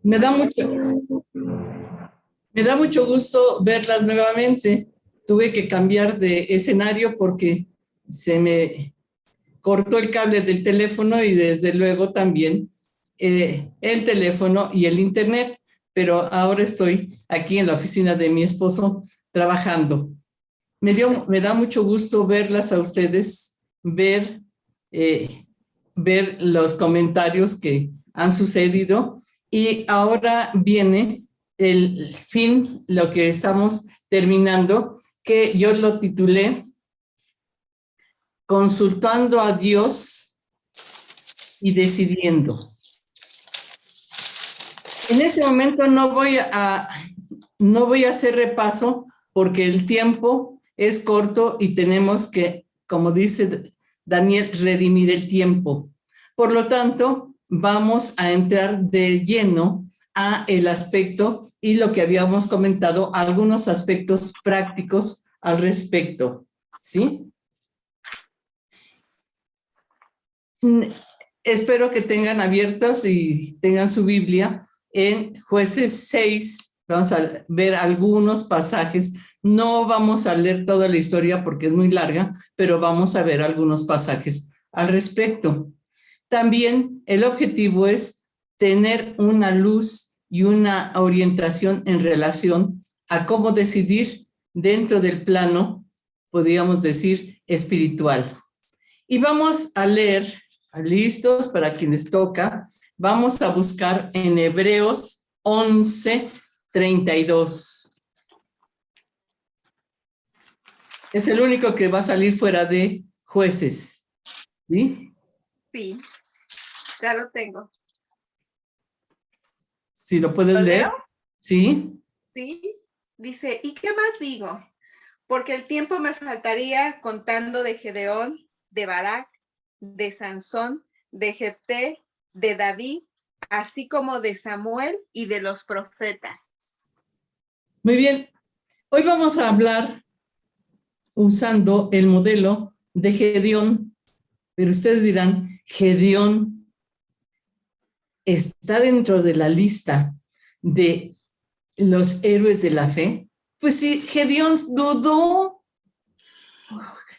Me da mucho, me da mucho gusto verlas nuevamente. Tuve que cambiar de escenario porque se me cortó el cable del teléfono y desde luego también el teléfono y el internet, pero ahora estoy aquí en la oficina de mi esposo trabajando. Me da mucho gusto verlas a ustedes, eh, ver los comentarios que han sucedido y ahora viene el fin, lo que estamos terminando, que yo lo titulé Consultando a Dios y decidiendo. En este momento no voy a hacer repaso porque el tiempo es corto y tenemos que, como dice Daniel, redimir el tiempo. Por lo tanto, vamos a entrar de lleno a el aspecto y lo que habíamos comentado, algunos aspectos prácticos al respecto, ¿sí? Espero que tengan abiertos y tengan su Biblia en Jueces 6. Vamos a ver algunos pasajes. No vamos a leer toda la historia porque es muy larga, pero vamos a ver algunos pasajes al respecto. También el objetivo es tener una luz y una orientación en relación a cómo decidir dentro del plano, podríamos decir, espiritual. Y vamos a leer, listos para quienes toca, vamos a buscar en Hebreos 11:32. Es el único que va a salir fuera de Jueces, ¿sí? Sí, ya lo tengo. Si lo puedes leer. ¿Leo? Sí. Sí, dice, ¿y qué más digo? Porque el tiempo me faltaría contando de Gedeón, de Barak, de Sansón, de Jefté, de David, así como de Samuel y de los profetas. Muy bien. Hoy vamos a hablar usando el modelo de Gedeón, pero ustedes dirán, Gedeón está dentro de la lista de los héroes de la fe. Pues sí, Gedeón dudó.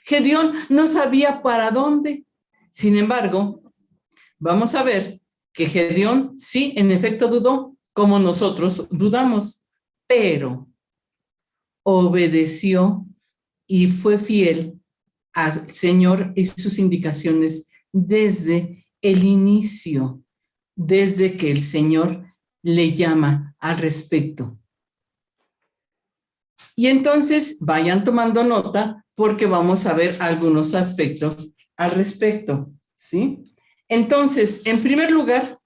Gedeón no sabía para dónde. Sin embargo, vamos a ver que Gedeón sí, en efecto dudó, como nosotros dudamos, pero obedeció y fue fiel al Señor y sus indicaciones desde el inicio, desde que el Señor le llama al respecto. Y entonces vayan tomando nota porque vamos a ver algunos aspectos al respecto, ¿sí? Entonces, en primer lugar,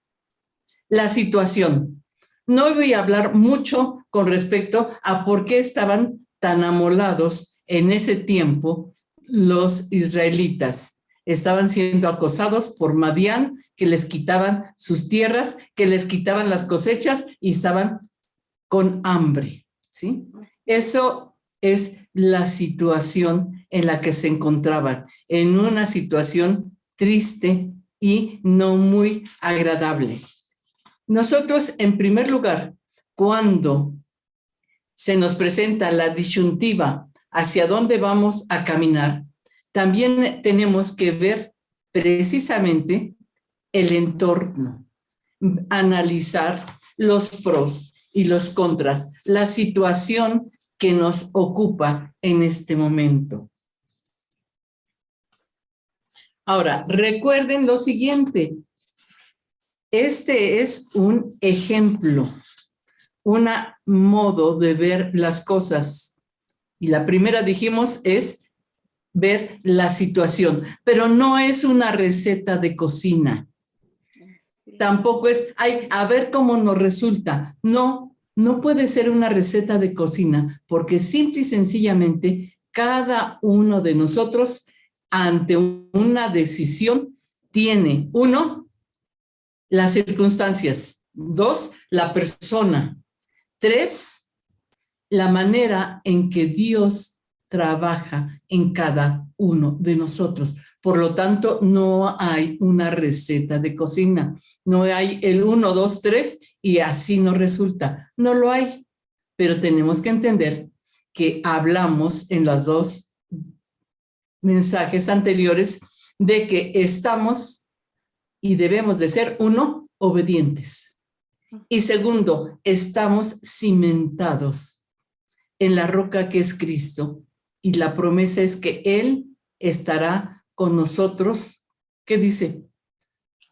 la situación. No voy a hablar mucho con respecto a por qué estaban tan amolados en ese tiempo los israelitas. Estaban siendo acosados por Madián, que les quitaban sus tierras, que les quitaban las cosechas y estaban con hambre, ¿sí? Eso es la situación en la que se encontraban, en una situación triste y no muy agradable. Nosotros, en primer lugar, cuando se nos presenta la disyuntiva hacia dónde vamos a caminar, también tenemos que ver precisamente el entorno, analizar los pros y los contras, la situación que nos ocupa en este momento. Ahora, recuerden lo siguiente. Este es un ejemplo, un modo de ver las cosas. Y la primera, dijimos, es ver la situación, pero no es una receta de cocina. Tampoco es, ay, a ver cómo nos resulta. No, no puede ser una receta de cocina, porque simple y sencillamente cada uno de nosotros ante una decisión tiene, uno, las circunstancias, dos, la persona, tres, la manera en que Dios trabaja en cada uno de nosotros. Por lo tanto, no hay una receta de cocina. No hay el 1, 2, 3 y así no resulta. No lo hay. Pero tenemos que entender que hablamos en los dos mensajes anteriores de que estamos y debemos de ser, uno, obedientes. Y segundo, estamos cimentados en la roca que es Cristo. Y la promesa es que Él estará con nosotros. ¿Qué dice?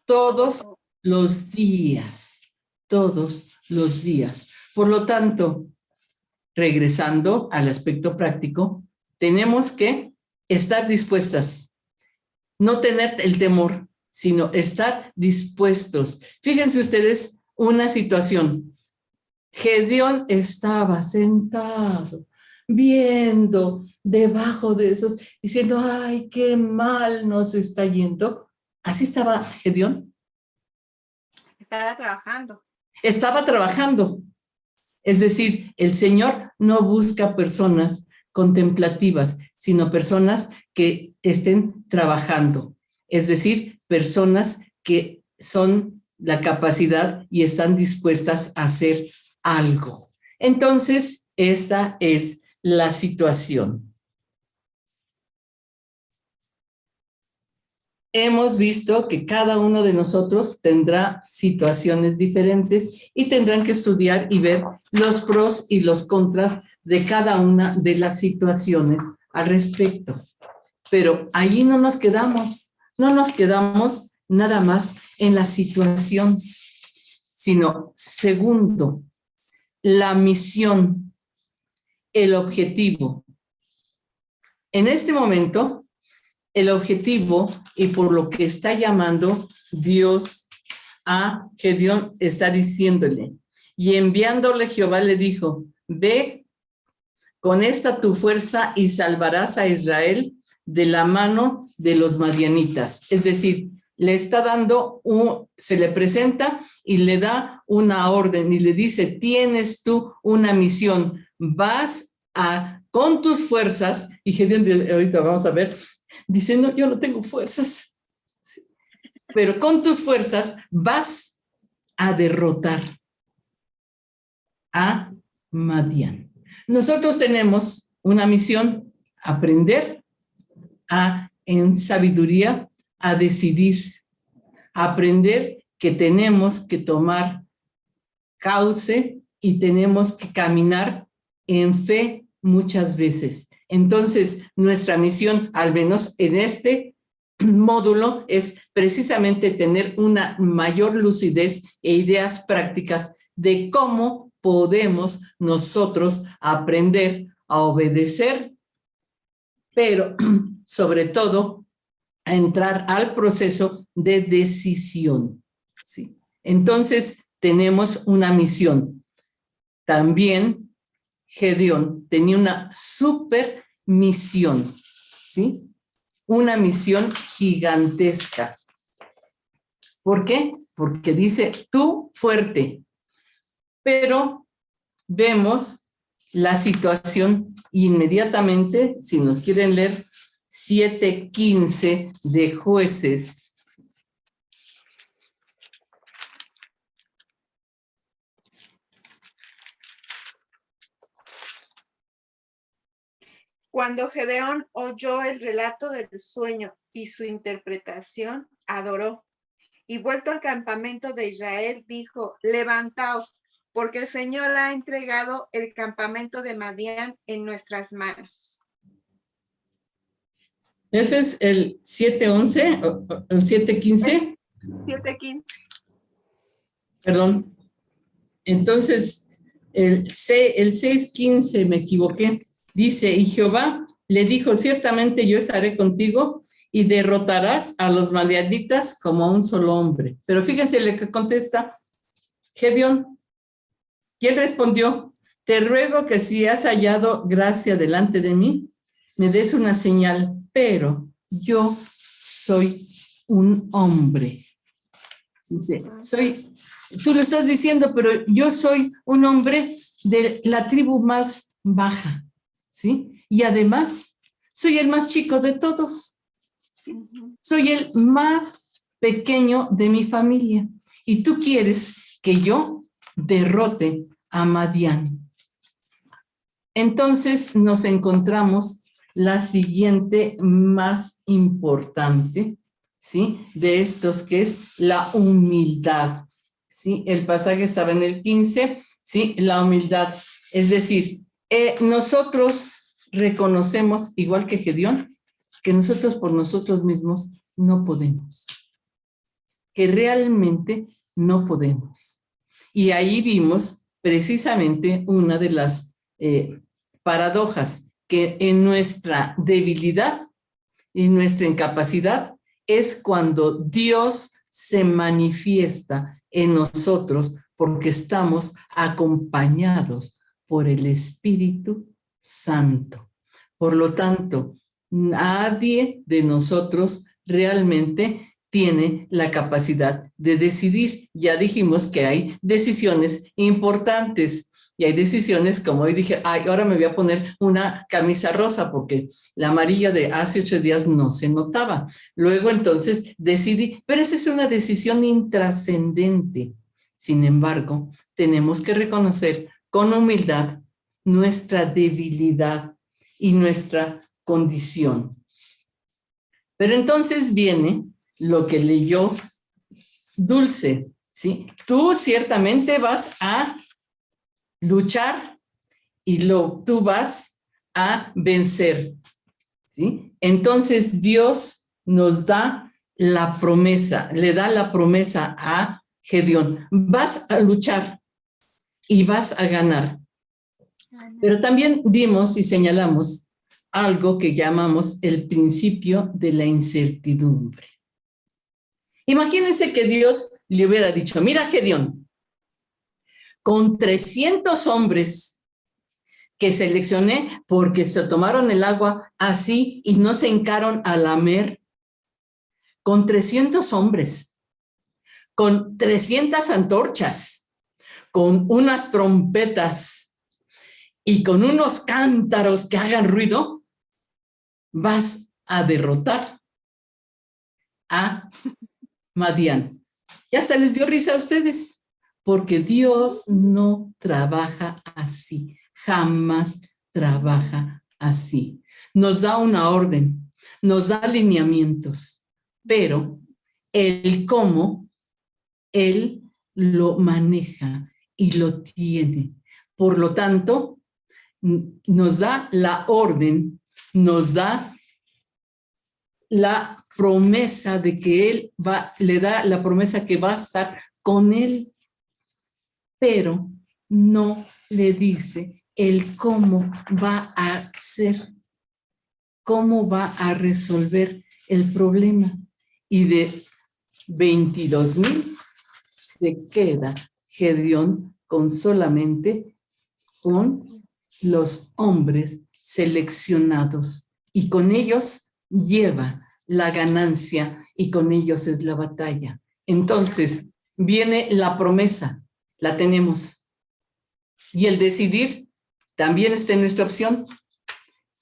Todos los días. Todos los días. Por lo tanto, regresando al aspecto práctico, tenemos que estar dispuestas. No tener el temor, sino estar dispuestos. Fíjense ustedes una situación. Gedeón estaba sentado, viendo debajo de esos, diciendo, ay, qué mal nos está yendo. Así estaba Gedeón. Estaba trabajando. Estaba trabajando. Es decir, el Señor no busca personas contemplativas, sino personas que estén trabajando. Es decir, personas que son la capacidad y están dispuestas a hacer algo. Entonces, esa es la situación. Hemos visto que cada uno de nosotros tendrá situaciones diferentes y tendrán que estudiar y ver los pros y los contras de cada una de las situaciones al respecto. Pero ahí no nos quedamos nada más en la situación, sino segundo, la misión, el objetivo. En este momento, el objetivo y por lo que está llamando Dios a Gedeón, está diciéndole, y enviándole Jehová le dijo, ve con esta tu fuerza y salvarás a Israel de la mano de los madianitas. Es decir, le está dando, se le presenta y le da una orden y le dice, tienes tú una misión, vas con tus fuerzas, y Gedeón, ahorita vamos a ver, dice, no, yo no tengo fuerzas, sí, pero con tus fuerzas vas a derrotar a Madián. Nosotros tenemos una misión, aprender en sabiduría a decidir, a aprender que tenemos que tomar cauce y tenemos que caminar en fe muchas veces. Entonces, nuestra misión, al menos en este módulo, es precisamente tener una mayor lucidez e ideas prácticas de cómo podemos nosotros aprender a obedecer, pero sobre todo a entrar al proceso de decisión, ¿sí? Entonces, tenemos una misión. También Gedeón tenía una super misión, ¿sí? Una misión gigantesca. ¿Por qué? Porque dice, tú fuerte. Pero vemos la situación inmediatamente, si nos quieren leer, 7:15 de Jueces. Cuando Gedeón oyó el relato del sueño y su interpretación, adoró. Y vuelto al campamento de Israel, dijo, levantaos, porque el Señor ha entregado el campamento de Madián en nuestras manos. Ese es el 7:11, el 7:15. 7:15. Perdón. Entonces, el 6:15 me equivoqué. Dice, y Jehová le dijo, ciertamente yo estaré contigo y derrotarás a los madianitas como a un solo hombre. Pero fíjense lo que contesta Gedeón. Y él respondió, te ruego que si has hallado gracia delante de mí, me des una señal, pero yo soy un hombre. Dice, tú lo estás diciendo, pero yo soy un hombre de la tribu más baja, ¿sí? Y además, soy el más chico de todos, ¿sí? Soy el más pequeño de mi familia. Y tú quieres que yo derrote a Madián. Entonces nos encontramos la siguiente más importante, ¿sí? De estos, que es la humildad, ¿sí? El pasaje estaba en el 15, ¿sí? La humildad. Es decir, nosotros reconocemos, igual que Gedeón, que nosotros por nosotros mismos no podemos, que realmente no podemos. Y ahí vimos precisamente una de las paradojas, que en nuestra debilidad y nuestra incapacidad es cuando Dios se manifiesta en nosotros, porque estamos acompañados por el Espíritu Santo. Por lo tanto, nadie de nosotros realmente tiene la capacidad de decidir. Ya dijimos que hay decisiones importantes y hay decisiones, como hoy dije, ay, ahora me voy a poner una camisa rosa porque la amarilla de hace 8 días no se notaba. Luego entonces decidí, pero esa es una decisión intrascendente. Sin embargo, tenemos que reconocer con humildad nuestra debilidad y nuestra condición. Pero entonces viene lo que leyó Dulce, ¿sí? Tú ciertamente vas a luchar y tú vas a vencer, ¿sí? Entonces Dios nos da la promesa, le da la promesa a Gedeón. Vas a luchar y vas a ganar. Pero también vimos y señalamos algo que llamamos el principio de la incertidumbre. Imagínense que Dios le hubiera dicho, mira, Gedeón, con 300 hombres que seleccioné porque se tomaron el agua así y no se hincaron a lamer, con 300 hombres, con 300 antorchas, con unas trompetas y con unos cántaros que hagan ruido, vas a derrotar a Madián. Ya hasta les dio risa a ustedes, porque Dios no trabaja así, jamás trabaja así. Nos da una orden, nos da lineamientos, pero el cómo, Él lo maneja y lo tiene. Por lo tanto, nos da la orden, nos da la promesa de que Él le da la promesa que va a estar con Él, pero no le dice el cómo va a ser, cómo va a resolver el problema. Y de 22,000 se queda Gedeón solamente con los hombres seleccionados, y con ellos lleva la ganancia y con ellos es la batalla. Entonces viene la promesa, la tenemos, y el decidir también está en nuestra opción,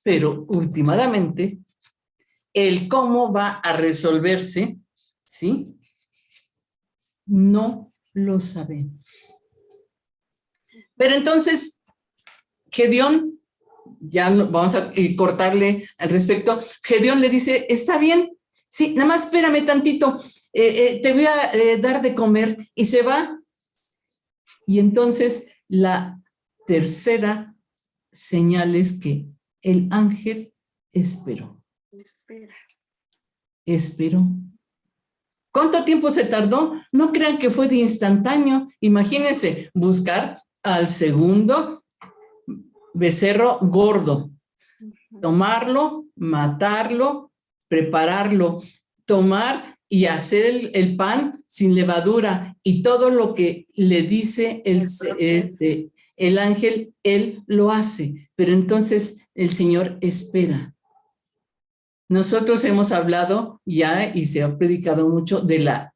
pero últimamente el cómo va a resolverse, ¿sí? No lo sabemos. Pero entonces Gedeón, ya vamos a cortarle al respecto, Gedeón le dice, está bien, sí, nada más espérame tantito, te voy a dar de comer, y se va. Y entonces la tercera señal es que el ángel esperó. Esperó. ¿Cuánto tiempo se tardó? No crean que fue de instantáneo. Imagínense, buscar al segundo becerro gordo, tomarlo, matarlo, prepararlo, tomar y hacer el pan sin levadura, y todo lo que le dice el ángel, él lo hace. Pero entonces el Señor espera. Nosotros hemos hablado ya y se ha predicado mucho de las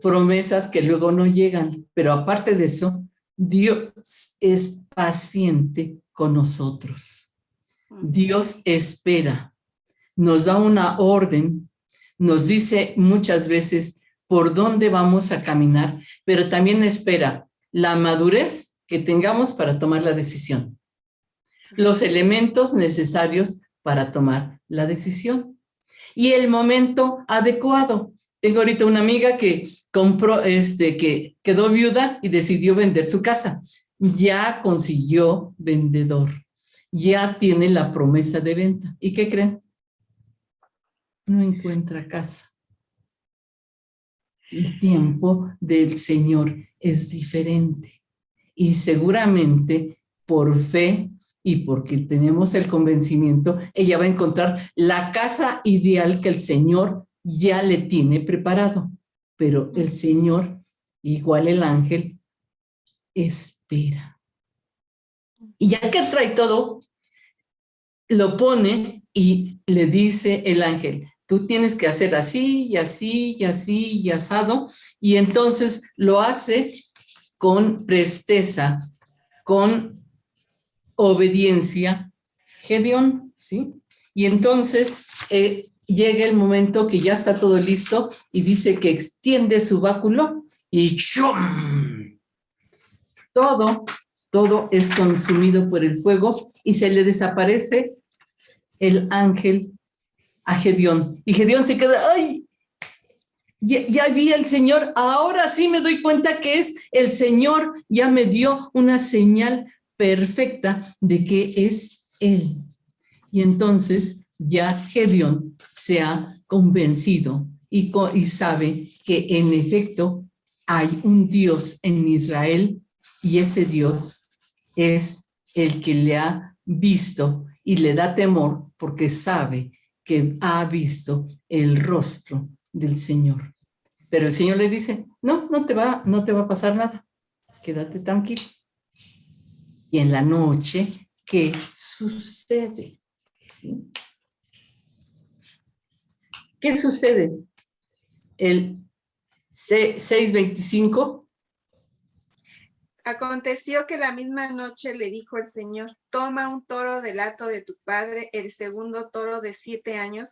promesas que luego no llegan, pero aparte de eso, Dios es paciente con nosotros. Dios espera, nos da una orden, nos dice muchas veces por dónde vamos a caminar, pero también espera la madurez que tengamos para tomar la decisión, los elementos necesarios para tomar la decisión y el momento adecuado. Tengo ahorita una amiga que compró, que quedó viuda y decidió vender su casa. Ya consiguió vendedor, ya tiene la promesa de venta. ¿Y qué creen? No encuentra casa. El tiempo del Señor es diferente y seguramente por fe y porque tenemos el convencimiento, ella va a encontrar la casa ideal que el Señor ya le tiene preparado. Pero el Señor, igual el ángel, espera. Y ya que trae todo, lo pone y le dice el ángel, tú tienes que hacer así y así y así y asado. Y entonces lo hace con presteza, con obediencia, Gedeón, ¿sí? Y entonces llega el momento que ya está todo listo y dice que extiende su báculo y ¡shum! Todo es consumido por el fuego y se le desaparece el ángel a Gedeón. Y Gedeón se queda, ¡ay! Ya vi al Señor, ahora sí me doy cuenta que es el Señor, ya me dio una señal perfecta de que es Él. Y entonces ya Gedeón se ha convencido y sabe que en efecto hay un Dios en Israel y ese Dios es el que le ha visto y le da temor porque sabe que ha visto el rostro del Señor. Pero el Señor le dice, no te va a pasar nada, quédate tranquilo. Y en la noche, ¿qué sucede? ¿Sí? ¿Qué sucede? El 6:25. Aconteció que la misma noche le dijo el Señor, toma un toro del hato de tu padre, el segundo toro de 7 años,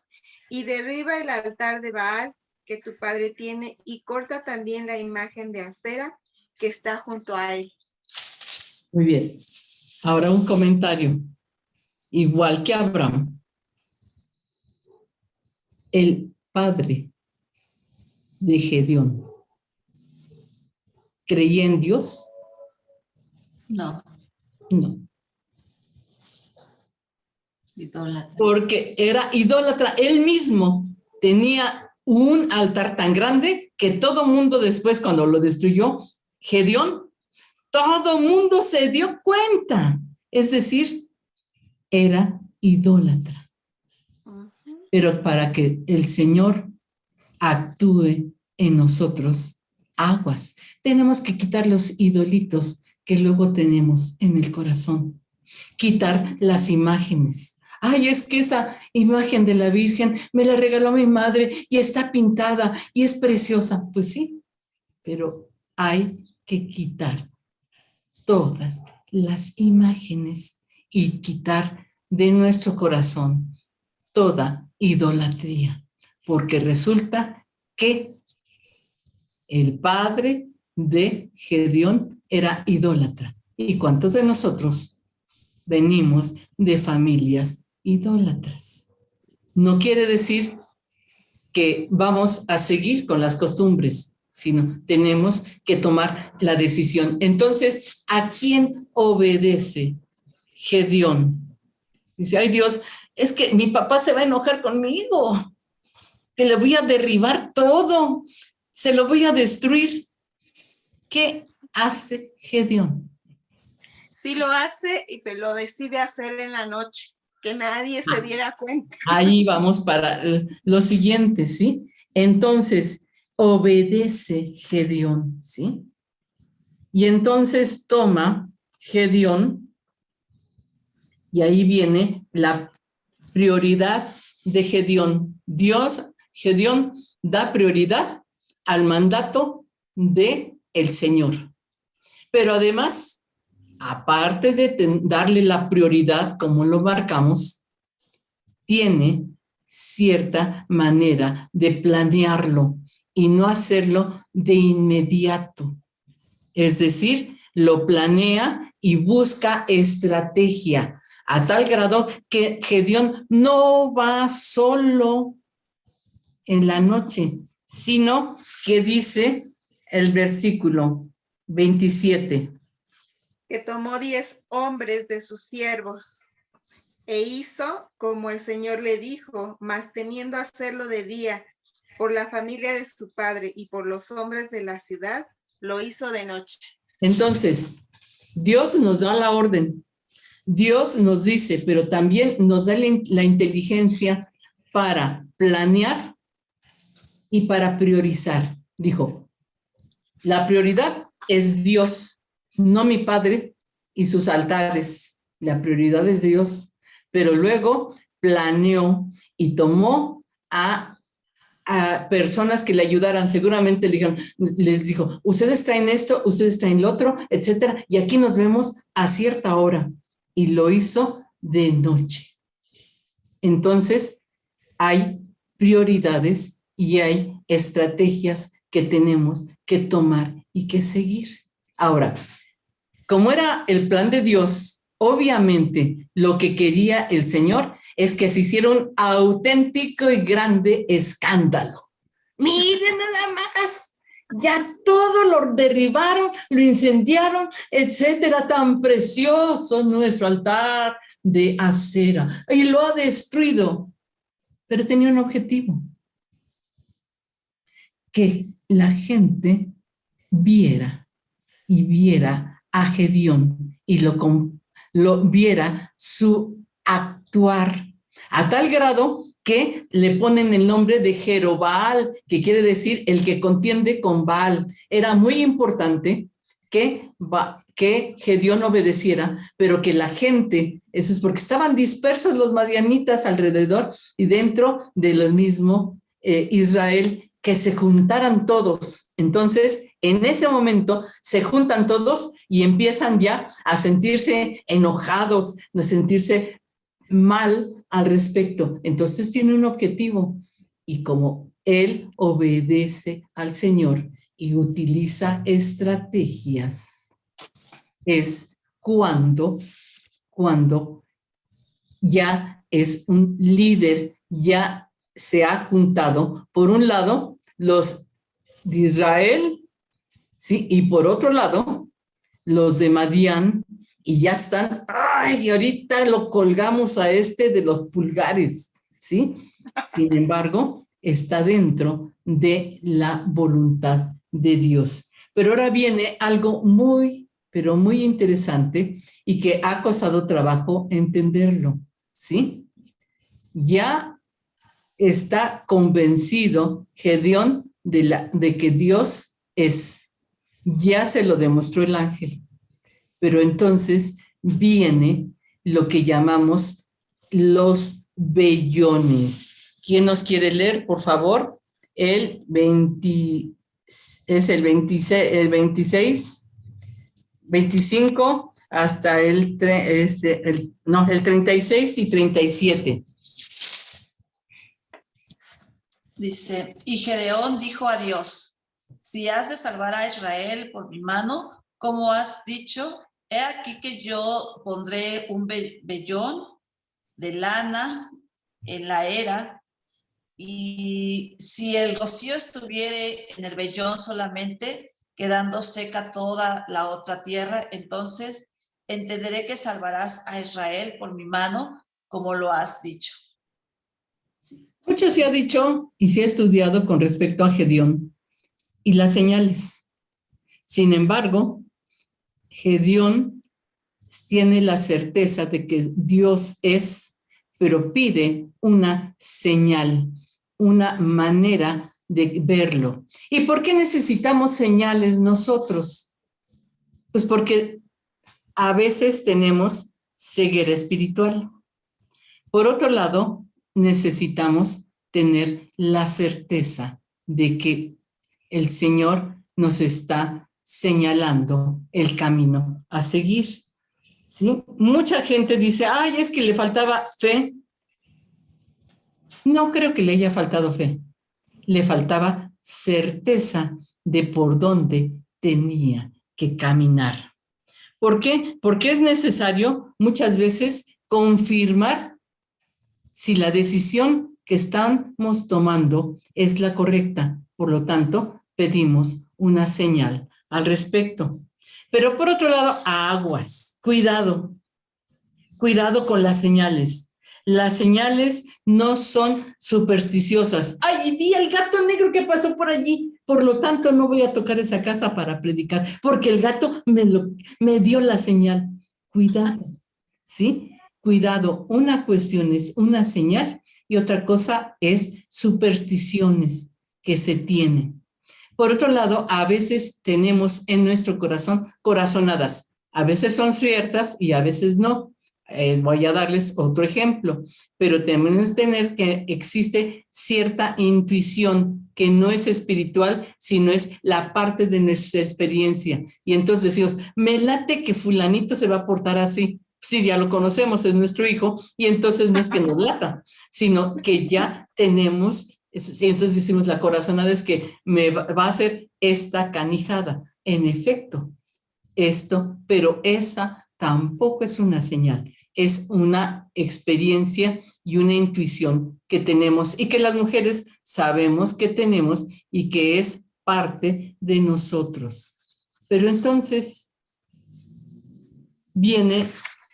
y derriba el altar de Baal que tu padre tiene, y corta también la imagen de Acera que está junto a él. Muy bien. Ahora un comentario. Igual que Abraham, el padre de Gedeón, ¿creía en Dios? No. No. Idólatra. Porque era idólatra. Él mismo tenía un altar tan grande que todo mundo después, cuando lo destruyó Gedeón, todo mundo se dio cuenta. Es decir, era idólatra. Pero para que el Señor actúe en nosotros, aguas. Tenemos que quitar los idolitos que luego tenemos en el corazón. Quitar las imágenes. Ay, es que esa imagen de la Virgen me la regaló mi madre y está pintada y es preciosa. Pues sí, pero hay que quitar todas las imágenes y quitar de nuestro corazón toda idolatría, porque resulta que el padre de Gedeón era idólatra. ¿Y cuántos de nosotros venimos de familias idólatras? No quiere decir que vamos a seguir con las costumbres, sino tenemos que tomar la decisión. Entonces, ¿a quién obedece Gedeón? Dice, ay Dios, es que mi papá se va a enojar conmigo, que le voy a derribar todo, se lo voy a destruir. ¿Qué hace Gedeón? Sí lo hace y lo decide hacer en la noche, que nadie se diera cuenta. Ahí vamos para lo siguiente, ¿sí? Entonces, obedece Gedeón, ¿sí? Y entonces toma Gedeón, y ahí viene la prioridad de Gedeón. Gedeón da prioridad al mandato de el Señor. Pero además aparte de darle la prioridad, como lo marcamos, tiene cierta manera de planearlo y no hacerlo de inmediato. Es decir, lo planea y busca estrategia a tal grado que Gedeón no va solo en la noche, sino que dice el versículo 27. Que tomó 10 hombres de sus siervos e hizo como el Señor le dijo, mas temiendo hacerlo de día por la familia de su padre y por los hombres de la ciudad, lo hizo de noche. Entonces, Dios nos da la orden, Dios nos dice, pero también nos da la inteligencia para planear y para priorizar. Dijo, la prioridad es Dios, no mi padre y sus altares. La prioridad es Dios. Pero luego planeó y tomó a personas que le ayudaran. Seguramente les dijo, ustedes traen esto, ustedes traen lo otro, etcétera. Y aquí nos vemos a cierta hora. Y lo hizo de noche. Entonces, hay prioridades y hay estrategias que tenemos que tomar y que seguir. Ahora, como era el plan de Dios, obviamente lo que quería el Señor es que se hiciera un auténtico y grande escándalo. Miren nada más, ya todo lo derribaron, lo incendiaron, etcétera, tan precioso nuestro altar de acera y lo ha destruido, pero tenía un objetivo, que la gente viera y viera a Gedeón y lo viera su actuar a tal grado que le ponen el nombre de Jerobaal, que quiere decir el que contiende con Baal. Era muy importante que Gedeón obedeciera, pero que la gente, eso es porque estaban dispersos los madianitas alrededor y dentro de lo mismo Israel, que se juntaran todos. Entonces, en ese momento se juntan todos y empiezan ya a sentirse enojados, a sentirse mal al respecto. Entonces tiene un objetivo y como él obedece al Señor y utiliza estrategias, es cuando ya es un líder, ya se ha juntado, por un lado, los de Israel, ¿sí? Y por otro lado, los de Madián, y ya están, ¡ay! Y ahorita lo colgamos a este de los pulgares, ¿sí? Sin embargo, está dentro de la voluntad de Dios. Pero ahora viene algo muy, pero muy interesante y que ha costado trabajo entenderlo, ¿sí? Ya está convencido Gedeón de que Dios es. Ya se lo demostró el ángel. Pero entonces viene lo que llamamos los vellones. ¿Quién nos quiere leer, por favor? Es el 26, 25 hasta el 36 y 37. Dice, y Gedeón dijo a Dios, si has de salvar a Israel por mi mano, como has dicho, he aquí que yo pondré un vellón de lana en la era, y si el rocío estuviere en el vellón solamente, quedando seca toda la otra tierra, entonces entenderé que salvarás a Israel por mi mano, como lo has dicho. Mucho se ha dicho y se ha estudiado con respecto a Gedeón y las señales. Sin embargo, Gedeón tiene la certeza de que Dios es, pero pide una señal, una manera de verlo. ¿Y por qué necesitamos señales nosotros? Pues porque a veces tenemos ceguera espiritual. Por otro lado, necesitamos tener la certeza de que el Señor nos está señalando el camino a seguir. ¿sí? Mucha gente dice, ay, es que le faltaba fe. No creo que le haya faltado fe. Le faltaba certeza de por dónde tenía que caminar. ¿Por qué? Porque es necesario muchas veces confirmar si la decisión que estamos tomando es la correcta. Por lo tanto, pedimos una señal al respecto. Pero por otro lado, aguas, cuidado, cuidado con las señales. Las señales no son supersticiosas. Ay, vi el gato negro que pasó por allí. Por lo tanto, no voy a tocar esa casa para predicar, porque el gato me dio la señal. Cuidado, ¿sí? Cuidado. Una cuestión es una señal y otra cosa es supersticiones que se tienen. Por otro lado, a veces tenemos en nuestro corazón corazonadas. A veces son ciertas y a veces no. Voy a darles otro ejemplo, pero tenemos que tener que existe cierta intuición que no es espiritual, sino es la parte de nuestra experiencia. Y entonces decimos, me late que fulanito se va a portar así. Sí, ya lo conocemos, es nuestro hijo, y entonces no es que nos lata, sino que ya tenemos, y entonces decimos, la corazonada es que me va a hacer esta canijada. En efecto, esto, pero esa tampoco es una señal. Es una experiencia y una intuición que tenemos y que las mujeres sabemos que tenemos y que es parte de nosotros. Pero entonces viene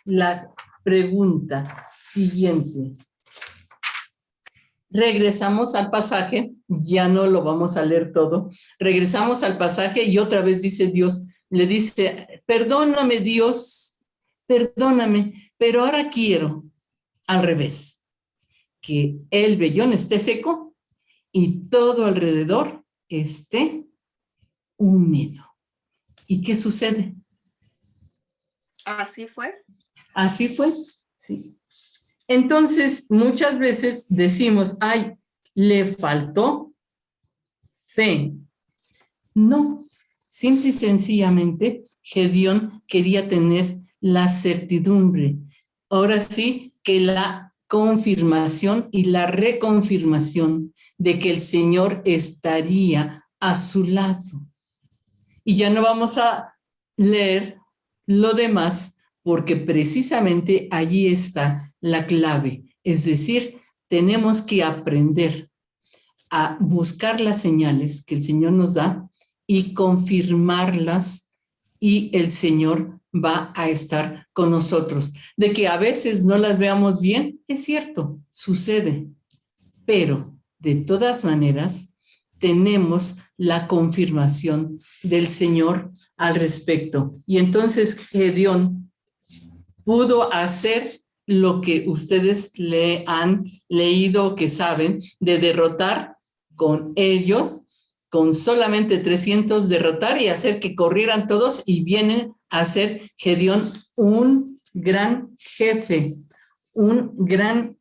la pregunta siguiente. Regresamos al pasaje, ya no lo vamos a leer todo. Regresamos al pasaje y otra vez dice Dios, le dice, perdóname Dios, perdóname, pero ahora quiero al revés, que el vellón esté seco y todo alrededor esté húmedo. ¿Y qué sucede? ¿Así fue? Así fue, sí. Entonces, muchas veces decimos, ay, le faltó fe. No, simple y sencillamente, Gedeón quería tener la certidumbre. Ahora sí que la confirmación y la reconfirmación de que el Señor estaría a su lado. Y ya no vamos a leer lo demás porque precisamente allí está la clave. Es decir, tenemos que aprender a buscar las señales que el Señor nos da y confirmarlas, y el Señor va a estar con nosotros. De que a veces no las veamos bien, es cierto, sucede, pero de todas maneras tenemos la confirmación del Señor al respecto. Y entonces Gedeón pudo hacer lo que ustedes le han leído, que saben, de derrotar con ellos, con solamente 300, derrotar y hacer que corrieran todos, y vienen a ser Gedeón un gran jefe, una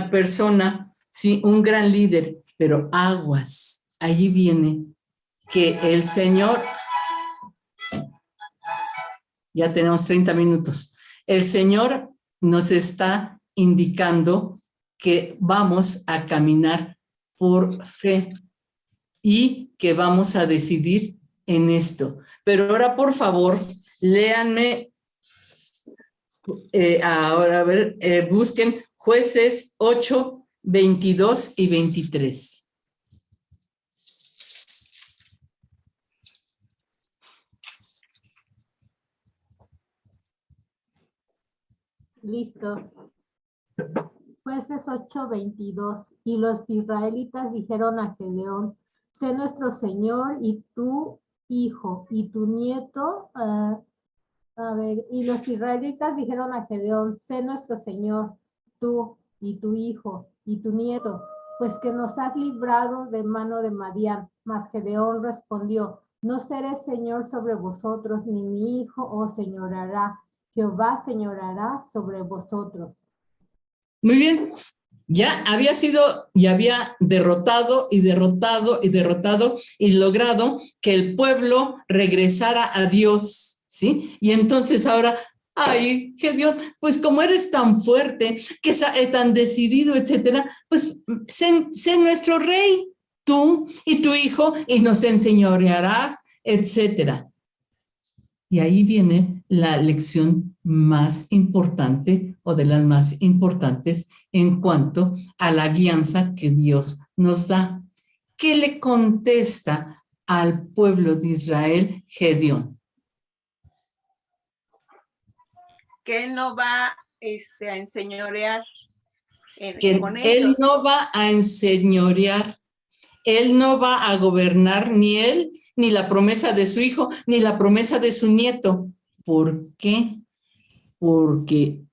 persona, sí, un gran líder, pero aguas, allí viene que el Señor, ya tenemos 30 minutos, el Señor nos está indicando que vamos a caminar por fe y que vamos a decidir en esto. Pero ahora, por favor, léanme, ahora a ver, busquen Jueces 8, 22 y 23. Listo. Jueces 8:22. Y los israelitas dijeron a Gedeón, sé nuestro Señor y tu hijo y tu nieto. Y los israelitas dijeron a Gedeón, sé nuestro Señor, tú y tu hijo y tu nieto, pues que nos has librado de mano de Madián. Mas Gedeón respondió, no seré Señor sobre vosotros, ni mi hijo os señorará. Jehová señorará sobre vosotros. Muy bien, ya había sido y había derrotado y derrotado y derrotado y logrado que el pueblo regresara a Dios. ¿sí? Y entonces ahora, ay, Gedeón, pues como eres tan fuerte, que tan decidido, etcétera, pues sé nuestro rey, tú y tu hijo, y nos enseñorearás, etcétera. Y ahí viene la lección más importante o de las más importantes en cuanto a la guianza que Dios nos da. ¿Qué le contesta al pueblo de Israel Gedeón? Que él no va a enseñorear Que con él ellos. no va a enseñorear, él no va a gobernar, ni él, ni la promesa de su hijo, ni la promesa de su nieto. ¿Por qué? Porque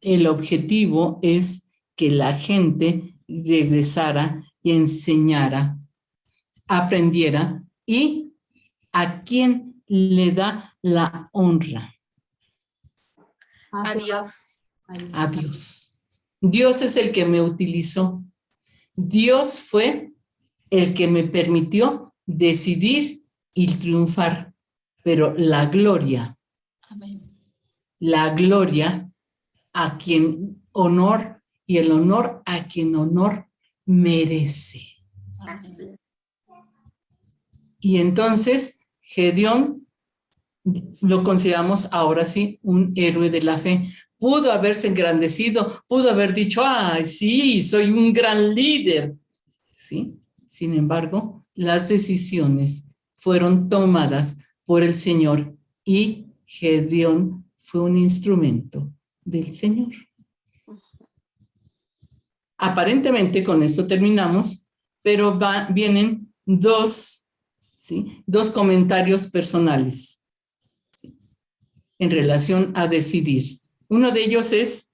el objetivo es que la gente regresara y enseñara, aprendiera, y a quién le da la honra. A Dios. A Dios. Dios es el que me utilizó. Dios fue el que me permitió decidir y triunfar. Pero la gloria, Amén. la gloria a quien honor y el honor a quien honor merece. Amén. Y entonces Gedeón lo consideramos ahora sí un héroe de la fe. Pudo haberse engrandecido, pudo haber dicho, ay, sí, soy un gran líder. ¿Sí? Sin embargo, las decisiones fueron tomadas por el Señor y Gedeón fue un instrumento del Señor. Aparentemente con esto terminamos, pero vienen dos comentarios personales, ¿sí?, en relación a decidir. Uno de ellos es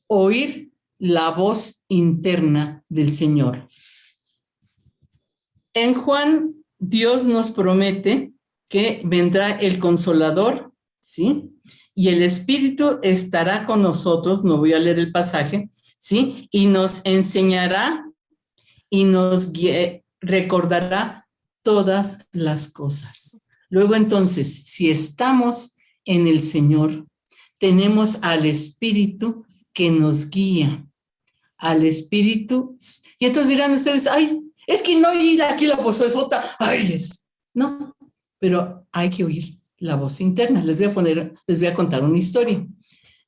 oír la voz interna del Señor. En Juan, Dios nos promete que vendrá el Consolador, ¿sí? Y el Espíritu estará con nosotros, no voy a leer el pasaje, ¿sí? Y nos enseñará y nos recordará todas las cosas. Luego entonces, si estamos en el Señor, tenemos al Espíritu que nos guía, al Espíritu. Y entonces dirán ustedes, ay, es que no oí aquí la voz sota, ay, no, pero hay que oír la voz interna. Les voy a contar una historia.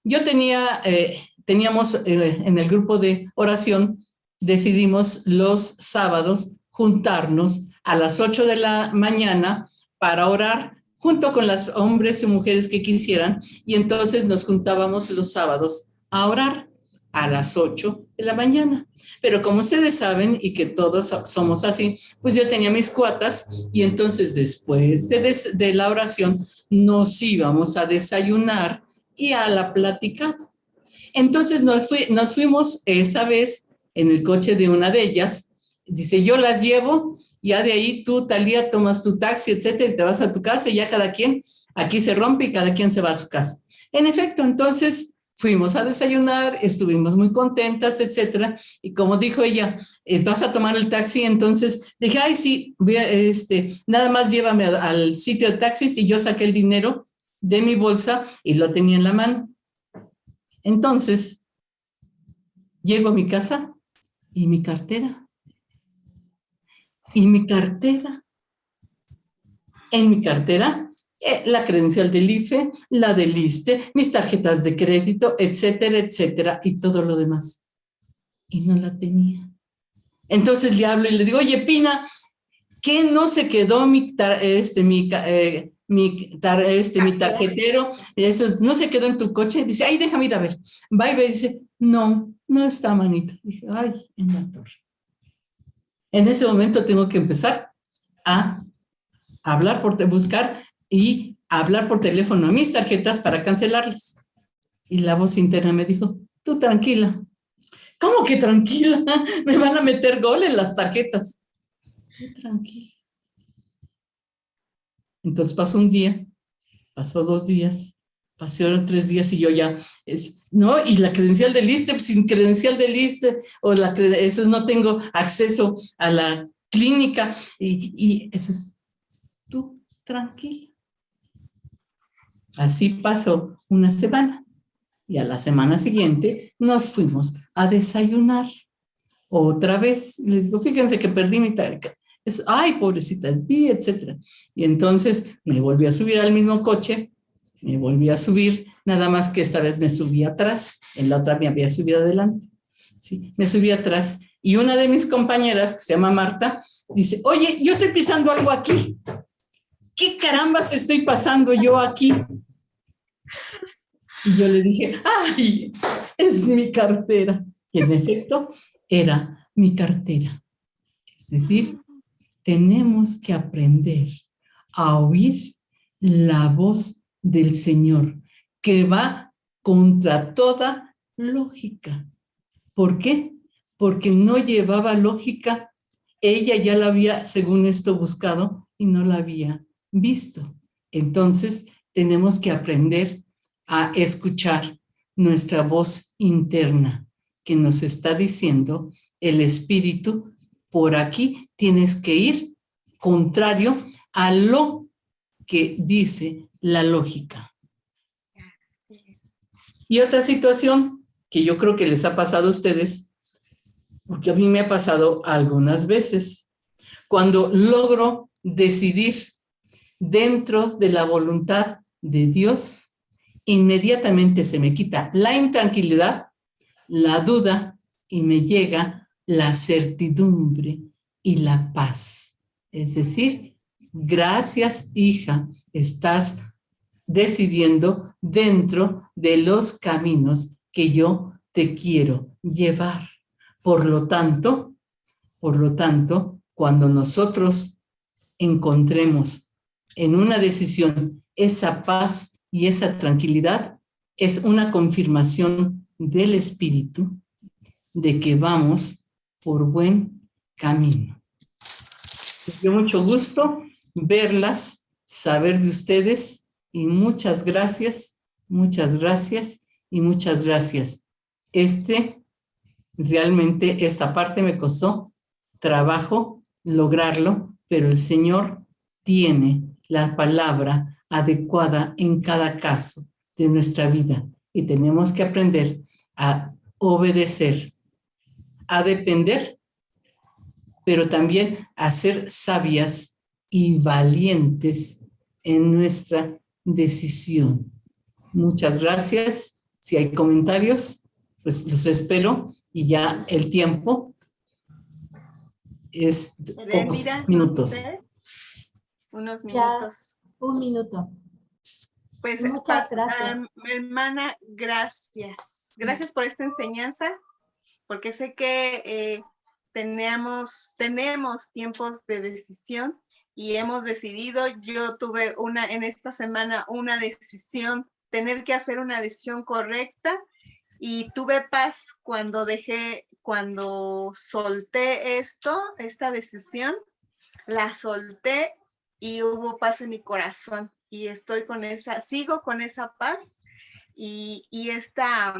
Yo teníamos en el grupo de oración, decidimos los sábados juntarnos a las 8 de la mañana para orar junto con los hombres y mujeres que quisieran, y entonces nos juntábamos los sábados a orar a las 8 de la mañana. Pero como ustedes saben, y que todos somos así, pues yo tenía mis cuatas, y entonces después de la oración nos íbamos a desayunar y a la plática. Entonces nos fuimos esa vez en el coche de una de ellas. Dice, yo las llevo, ya de ahí tú, Talía, tomas tu taxi, etcétera, y te vas a tu casa, y ya cada quien, aquí se rompe y cada quien se va a su casa. En efecto, entonces fuimos a desayunar, estuvimos muy contentas, etcétera, y como dijo ella, vas a tomar el taxi, entonces dije, ay, sí, nada más llévame al sitio de taxis, y yo saqué el dinero de mi bolsa y lo tenía en la mano. Entonces, llego a mi casa y mi cartera. En mi cartera, la credencial del IFE, la del ISSSTE, mis tarjetas de crédito, etcétera, etcétera, y todo lo demás. Y no la tenía. Entonces le hablo y le digo, oye, Pina, ¿qué no se quedó mi tarjetero? Eso no se quedó en tu coche. Dice, ay, déjame ir a ver. Va y ve y dice, no está, manito. Dije, ay, en la torre. En ese momento tengo que empezar a buscar y hablar por teléfono a mis tarjetas para cancelarlas. Y la voz interna me dijo, tú tranquila. ¿Cómo que tranquila? Me van a meter gol en las tarjetas. Tú tranquila. Entonces pasó un día, pasó 2 días, pasaron 3 días y yo ya, no, y la credencial del ISSSTE, pues sin credencial del ISSSTE, o eso no tengo acceso a la clínica, y eso es, tú tranquila. Así pasó una semana y a la semana siguiente nos fuimos a desayunar otra vez. Les digo, fíjense que perdí mi tarjeta. Ay, pobrecita, y etcétera. Y entonces me volví a subir al mismo coche, me volví a subir, nada más que esta vez me subí atrás, en la otra me había subido adelante. Sí, me subí atrás y una de mis compañeras, que se llama Marta, dice, oye, yo estoy pisando algo aquí. ¿Qué carambas estoy pasando yo aquí? Y yo le dije, ¡ay! Es mi cartera. Y en efecto, era mi cartera. Es decir, tenemos que aprender a oír la voz del Señor, que va contra toda lógica. ¿Por qué? Porque no llevaba lógica. Ella ya la había, según esto, buscado y no la había visto. Entonces, tenemos que aprender a escuchar nuestra voz interna que nos está diciendo el Espíritu, por aquí tienes que ir contrario a lo que dice la lógica. Y otra situación que yo creo que les ha pasado a ustedes, porque a mí me ha pasado algunas veces, cuando logro decidir dentro de la voluntad de Dios, inmediatamente se me quita la intranquilidad, la duda y me llega la certidumbre y la paz. Es decir, gracias, hija, estás decidiendo dentro de los caminos que yo te quiero llevar. Por lo tanto, cuando nosotros encontremos en una decisión esa paz y esa tranquilidad, es una confirmación del Espíritu de que vamos por buen camino. Me dio mucho gusto verlas, saber de ustedes y muchas gracias y muchas gracias. Realmente esta parte me costó trabajo lograrlo, pero el Señor tiene la palabra adecuada en cada caso de nuestra vida y tenemos que aprender a obedecer, a depender, pero también a ser sabias y valientes en nuestra decisión. Muchas gracias. Si hay comentarios, pues los espero y ya el tiempo es pocos minutos. Unos minutos. Un minuto. Pues, muchas gracias. Hermana, gracias. Gracias por esta enseñanza, porque sé que tenemos tiempos de decisión y hemos decidido. Yo tuve en esta semana una decisión, tener que hacer una decisión correcta, y tuve paz cuando solté esta decisión, la solté y hubo paz en mi corazón y sigo con esa paz y esta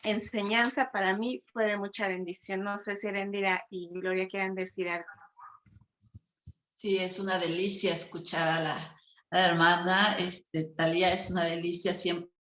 enseñanza para mí fue de mucha bendición. No sé si Erendira y Gloria quieran decir algo. Sí, es una delicia escuchar a la hermana. Talía, es una delicia siempre